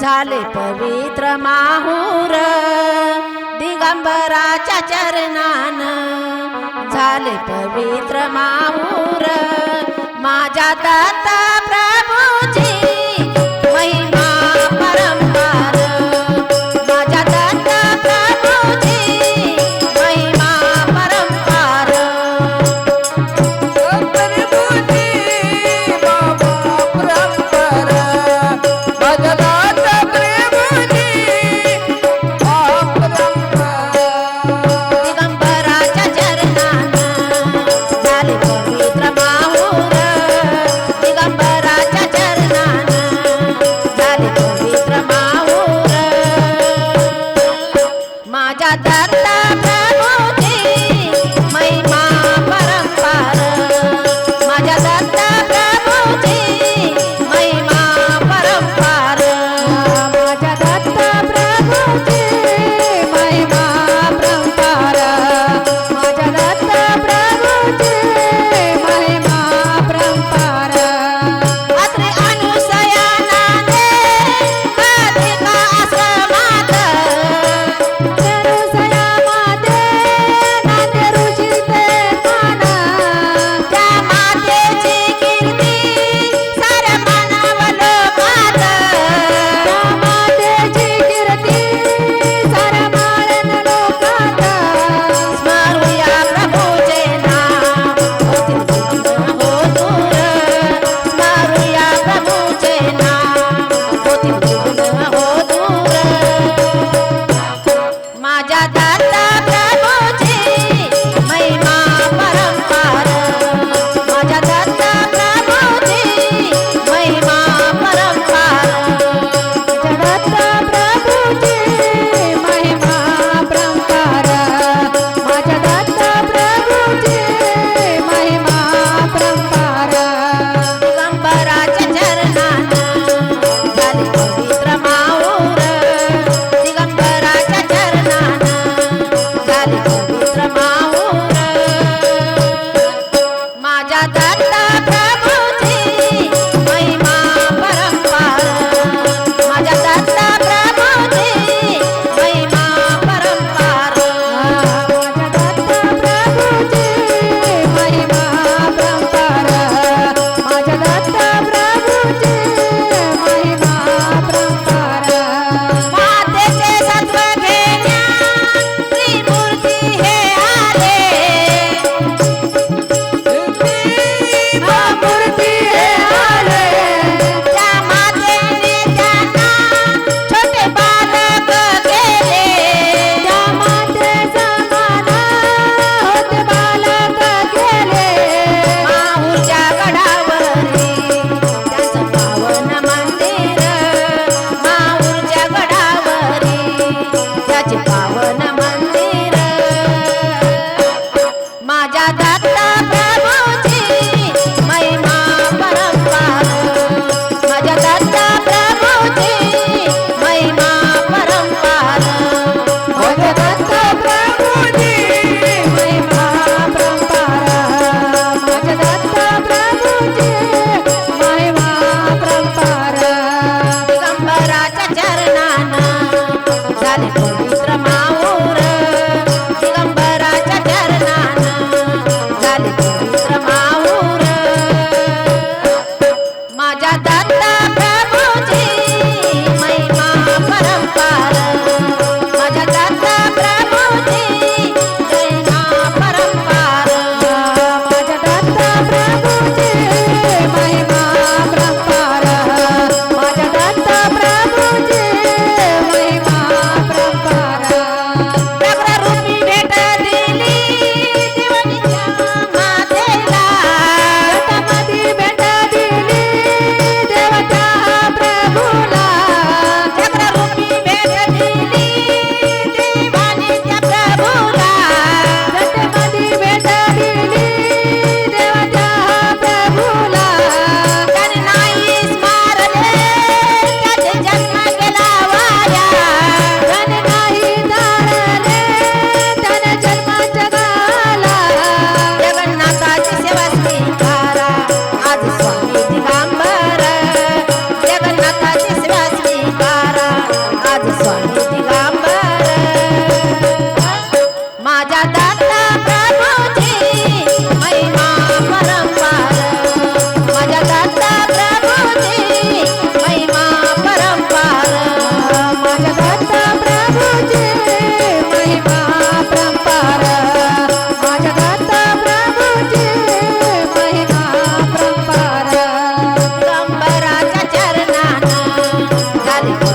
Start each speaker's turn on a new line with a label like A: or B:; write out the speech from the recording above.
A: झाले पवित्र माहूर दिगंबराच्या चरणान, झाले पवित्र माहूर माझ्या दत्ता प्रभूची महिमा परंपार, माझ्या दत्ता प्रभूची महिमा परंपार। दिगंबराच्या चरणान झाले पवित्र माहूर, दिगंबराच्या चरणान झाले पवित्र माहूर माझ्या दत्ता प्रभूची महिमा परंपार, माझ्या दत्ता प्रभूची महिमा परंपार, माझ्या दत्ता प्रभूची महिमा परंपार, माझ्या दत्ता प्रभूची महिमा परंपार। अत्रे अनुसया नांदे अधिका आश्रमात, अनुसया माते नांदे ऋषी ते मान, त्या मातेची कीर्ती साऱ्या मानव लोकात, त्या मातेची कीर्ती साऱ्या मानव लोकात। स्मरूया प्रभूचे नाम होतील दुर्गम हो दूर, स्मरूया प्रभूचे नाम होतील दुर्गम हो दूर। माझ्या दत्ता प्रभूची महिमा परंपार, माझ्या दत्ता प्रभूची महिमा परंपार, माझ्या दत्ता प्रभूची महिमा परंपार, माझ्या दत्ता प्रभूची महिमा परंपार। दिगंबराच्या चरणान झाले पवित्र माहूर, दिगंबराच्या चरणान झाले पवित्र माहूर माझ्या दत्ता प्रभूची महिमा परंपार, माझ्या दत्ता प्रभूची महिमा परंपार, माझ्या दत्ता प्रभूची महिमा परंपार, माझ्या दत्ता प्रभूची महिमा परंपार। मातेचे सत्व घेण्या त्रिमूर्ती हे आले, त्रिमूर्ती हे आले, त्या मातेने त्यांना छोटे बालक केले, त्या मातेचा मान होते बालक केले। माहूरच्या गडावरी त्याचं पावन मंदिर, माहूरच्या गडावरी त्याचे पावन मंदिर माझ्या दत्ता प्रभूची महिमा परंपार, माझ्या दत्ता प्रभूची महिमा परंपार, माझ्या दत्ता प्रभूची महिमा परंपार, माझ्या दत्ता प्रभूची महिमा परंपार। दिगंबराच्या चरणान झाले पवित्र माहूर, दिगंबराच्या चरणान झाले पवित्र माहूर माझ्या दत्ता प्रभूची महिमा परंपार, माझ्या दत्ता प्रभूची महिमा परंपार, माझ्या दत्ता प्रभूची महिमा परंपार, माझ्या दत्ता प्रभूची झाले